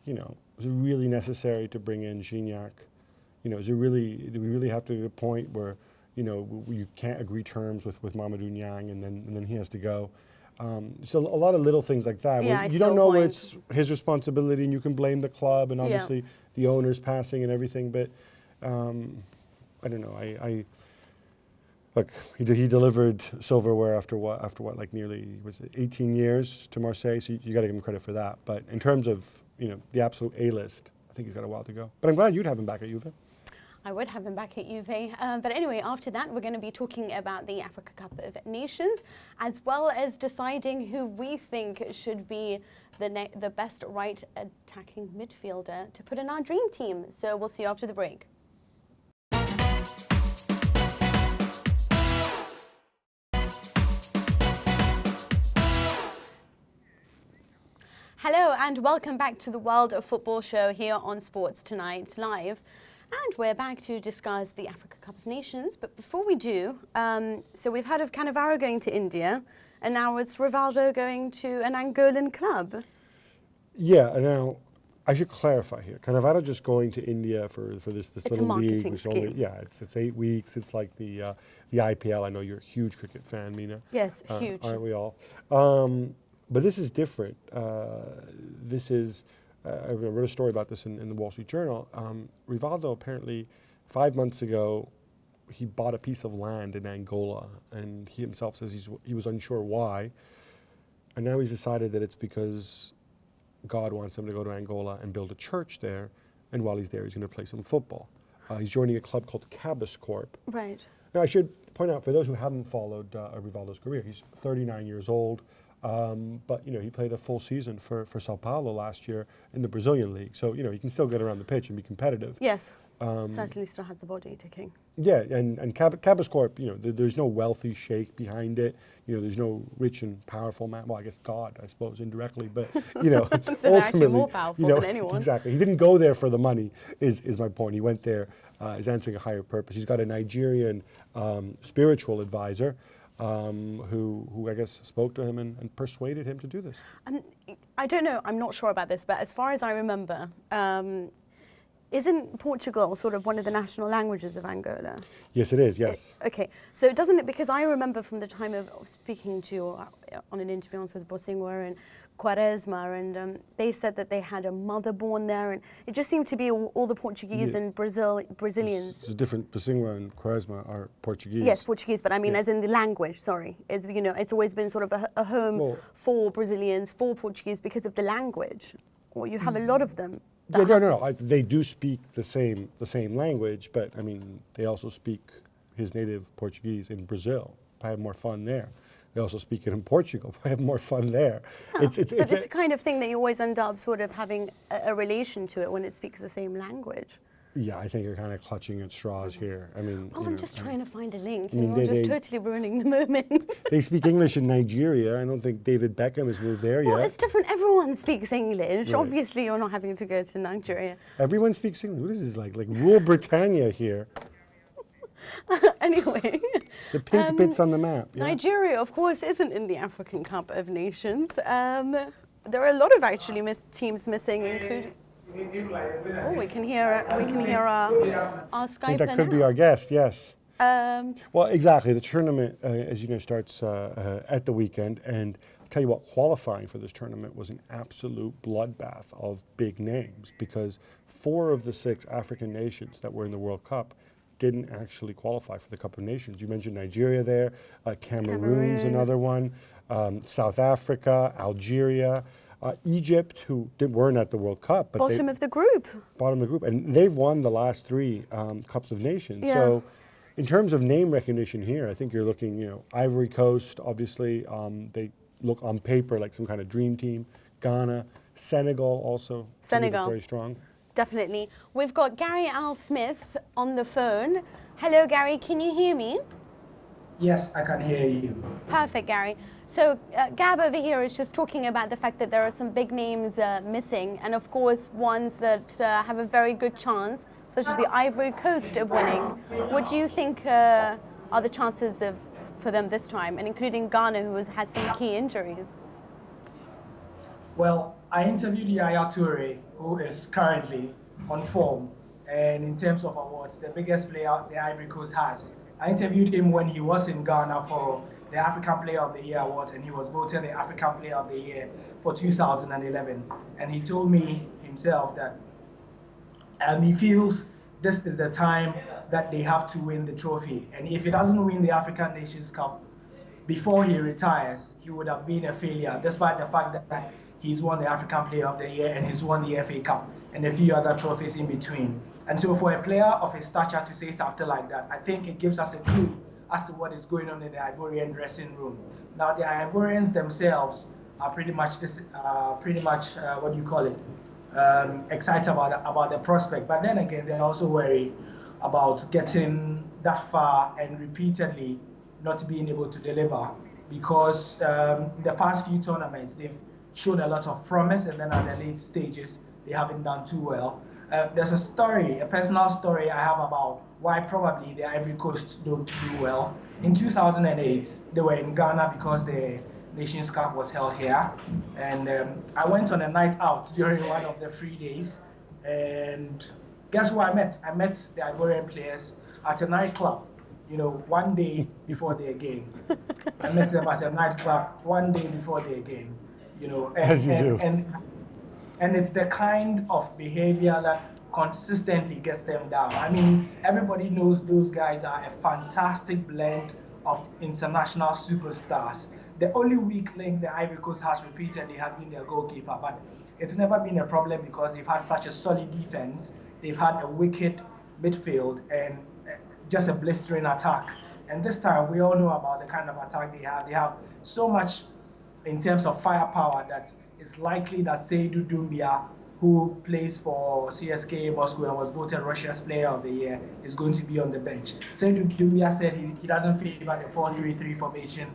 was it really necessary to bring in Gignac? Do we really have to get a point where, you can't agree terms with Mamadou Niang and then he has to go? So a lot of little things like that. Yeah, you don't know where it's his responsibility and you can blame the club and obviously the owner's passing and everything, but I don't know. Look, he delivered silverware after what, like nearly, was it 18 years to Marseille, so you got to give him credit for that. But in terms of, the absolute A-list, I think he's got a while to go. But I'm glad you'd have him back at Juve. I would have him back at Juve. But anyway, after that, we're going to be talking about the Africa Cup of Nations, as well as deciding who we think should be the best right attacking midfielder to put in our dream team. So we'll see you after the break. Hello and welcome back to the World of Football show here on Sports Tonight Live. And we're back to discuss the Africa Cup of Nations. But before we do, so we've heard of Cannavaro going to India, and now it's Rivaldo going to an Angolan club. Yeah, and now I should clarify here. Cannavaro just going to India for this little league. Which only, it's 8 weeks. It's like the IPL. I know you're a huge cricket fan, Mina. Yes, huge. Aren't we all? But this is different. This is, I wrote a story about this in the Wall Street Journal. Rivaldo apparently 5 months ago, he bought a piece of land in Angola, and he himself says he was unsure why. And now he's decided that it's because God wants him to go to Angola and build a church there, and while he's there, he's going to play some football. He's joining a club called Cabas Corp. Right. Now, I should point out, for those who haven't followed Rivaldo's career, he's 39 years old, but he played a full season for Sao Paulo last year in the Brazilian league, so he can still get around the pitch and be competitive. Yes. Certainly still has the body ticking. Yeah, and Cabas Corp, there's no wealthy sheikh behind it. There's no rich and powerful man. Well, I guess God, I suppose, indirectly, but So ultimately, actually more powerful than anyone. Exactly. He didn't go there for the money. Is my point. He went there is answering a higher purpose. He's got a Nigerian spiritual advisor who I guess spoke to him and persuaded him to do this. I don't know. I'm not sure about this, but as far as I remember. Isn't Portugal sort of one of the national languages of Angola? Yes, it is, yes. Okay, so doesn't it, because I remember from the time of speaking to, on an interview with Bosingwa and Quaresma, and they said that they had a mother born there, and it just seemed to be all the Portuguese and Brazilians. It's different. Bosingwa and Quaresma are Portuguese. Yes, Portuguese, but I mean as in the language, sorry. It's always been sort of a home for Brazilians, for Portuguese, because of the language. Or you have a lot of them. Yeah, no. They do speak the same language, but I mean, they also speak his native Portuguese in Brazil. I have more fun there. They also speak it in Portugal. I have more fun there. Huh. It's a kind of thing that you always end up sort of having a relation to it when it speaks the same language. Yeah, I think you're kind of clutching at straws here. I mean, I'm just trying to find a link. They, just totally ruining the moment. They speak English in Nigeria. I don't think David Beckham has moved there yet. Well, it's different. Everyone speaks English. Right. Obviously, you're not having to go to Nigeria. Everyone speaks English. What is this like Rule Britannia here? Anyway. The pink bits on the map. Yeah? Nigeria, of course, isn't in the African Cup of Nations. There are a lot of actually teams missing, including. Oh, we can hear our Skype. I think that could be our guest. Yes. Well, exactly. The tournament, as you know, starts at the weekend, and I'll tell you what, qualifying for this tournament was an absolute bloodbath of big names, because 4 of the 6 African nations that were in the World Cup didn't actually qualify for the Cup of Nations. You mentioned Nigeria there, Cameroon's another one, South Africa, Algeria. Egypt, who weren't at the World Cup, but bottom of the group, and they've won the last 3 Cups of Nations. Yeah. So, in terms of name recognition here, I think you're looking, Ivory Coast, obviously, they look on paper like some kind of dream team. Ghana, Senegal also. Senegal, very strong. Definitely. We've got Gary Al Smith on the phone. Hello, Gary. Can you hear me? Yes, I can hear you. Perfect, Gary. So Gab over here is just talking about the fact that there are some big names missing, and of course ones that have a very good chance, such as the Ivory Coast, of winning. What do you think are the chances for them this time, and including Ghana, who has had some key injuries? Well, I interviewed Yaya Toure, who is currently on form, and in terms of awards, the biggest player the Ivory Coast has. I interviewed him when he was in Ghana for the African Player of the Year Awards, and he was voted the African Player of the Year for 2011. And he told me himself that he feels this is the time that they have to win the trophy. And if he doesn't win the African Nations Cup before he retires, he would have been a failure, despite the fact that he's won the African Player of the Year and he's won the FA Cup and a few other trophies in between. And so for a player of his stature to say something like that, I think it gives us a clue as to what is going on in the Ivorian dressing room. Now, the Ivorians themselves are pretty much excited about the prospect. But then again, they're also worried about getting that far and repeatedly not being able to deliver, because the past few tournaments, they've shown a lot of promise, and then at the late stages, they haven't done too well. There's a story, a personal story I have about why probably the Ivory Coast don't do well. In 2008, they were in Ghana because the Nations Cup was held here. And I went on a night out during one of the free days. And guess who I met? I met the Ivorian players at a nightclub, you know, one day before their game. I met them at a nightclub one day before their game, you know. As you do. And it's the kind of behavior that consistently gets them down. I mean, everybody knows those guys are a fantastic blend of international superstars. The only weak link the Ivory Coast has repeatedly has been their goalkeeper, but it's never been a problem because they've had such a solid defense. They've had a wicked midfield and just a blistering attack. And this time, we all know about the kind of attack they have. They have so much in terms of firepower that it's likely that Seydou Doumbia, who plays for CSKA Moscow and was voted Russia's Player of the Year, is going to be on the bench. Seydou Doumbia said he doesn't favor the 4-3-3 formation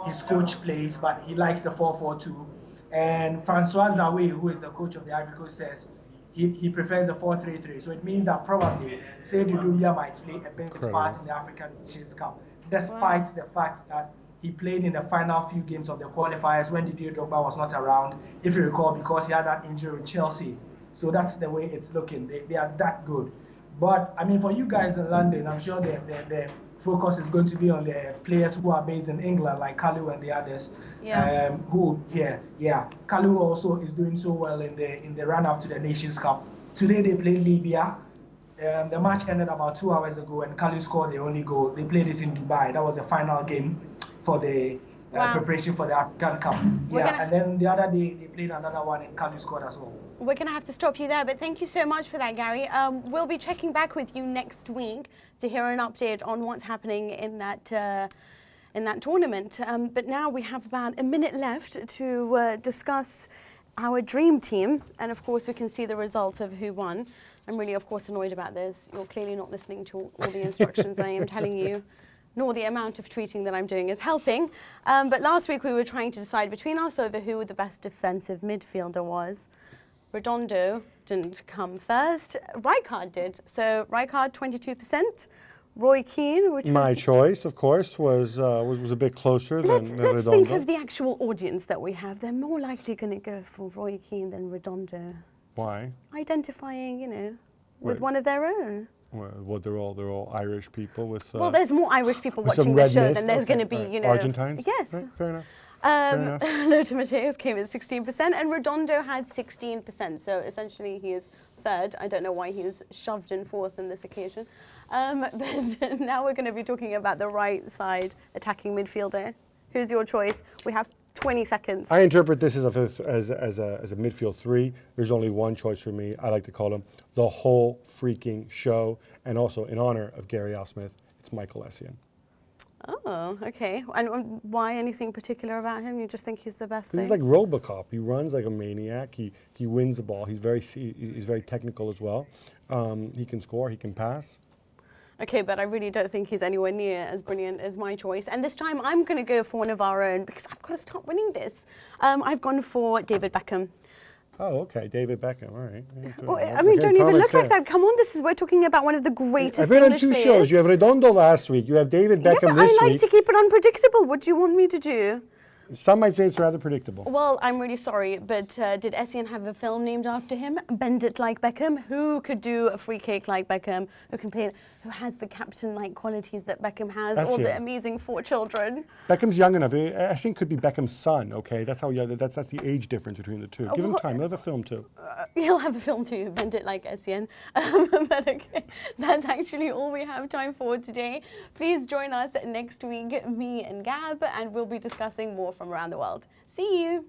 his coach plays, but he likes the 4-4-2. And Francois Zawi, who is the coach of the Ivory Coast, says he prefers the 4-3-3. So it means that probably Seydou Doumbia might play a big part in the African Nations Cup, despite the fact that he played in the final few games of the qualifiers when Didier Drogba was not around, if you recall, because he had that injury with Chelsea. So that's the way it's looking. They are that good. But, I mean, for you guys in London, I'm sure the focus is going to be on the players who are based in England, like Kalu and the others. Yeah. Kalu also is doing so well in the run-up to the Nations Cup. Today they played Libya. The match ended about 2 hours ago, and Kalu scored the only goal. They played it in Dubai. That was the final game for the preparation for the African Cup. And then the other day they played another one and Kalu scored as well. We're going to have to stop you there, but thank you so much for that, Gary. We'll be checking back with you next week to hear an update on what's happening in that tournament. But now we have about a minute left to discuss our dream team, and of course we can see the results of who won. I'm really, of course, annoyed about this. You're clearly not listening to all the instructions I am telling you, nor the amount of tweeting that I'm doing is helping. But last week we were trying to decide between us over who the best defensive midfielder was. Redondo didn't come first. Rijkaard did. So Rijkaard 22%. Roy Keane, which my choice, of course, was a bit closer than Redondo. Let's think of the actual audience that we have. They're more likely going to go for Roy Keane than Redondo. Why? Just identifying, with one of their own. Well, they're all Irish people with. Well, there's more Irish people watching the show than there's going to be, Argentines. Yes. Right, fair enough. Lothar Matthäus came at 16%, and Redondo had 16%. So essentially, he is third. I don't know why he is shoved in fourth on this occasion. But now we're going to be talking about the right side attacking midfielder. Who's your choice? We have 20 seconds. I interpret this as a midfield three. There's only one choice for me. I like to call him the whole freaking show. And also, in honor of Gary Al-Smith, it's Michael Essien. Oh, okay. And why anything particular about him? You just think he's the best thing? He's like RoboCop. He runs like a maniac. He wins the ball. He's very technical as well. He can score. He can pass. Okay, but I really don't think he's anywhere near as brilliant as my choice. And this time I'm going to go for one of our own because I've got to start winning this. I've gone for David Beckham. Oh, okay, David Beckham. All right. Well, I mean, don't even look like that. Come on, we're talking about one of the greatest I've been English on two players. shows. You have Redondo last week. You have David Beckham this week. I like to keep it unpredictable. What do you want me to do? Some might say it's rather predictable. Well, I'm really sorry, but did Essien have a film named after him? Bend It Like Beckham? Who could do a free kick like Beckham? Who can play? Who has the captain-like qualities that Beckham has? All the amazing 4 children. Beckham's young enough. Essien could be Beckham's son. Okay, that's how. That's the age difference between the two. Give him time. He'll have a film too. He'll have a film too. Bend It Like Essien. But okay, that's actually all we have time for today. Please join us next week, me and Gab, and we'll be discussing more from around the world. See you.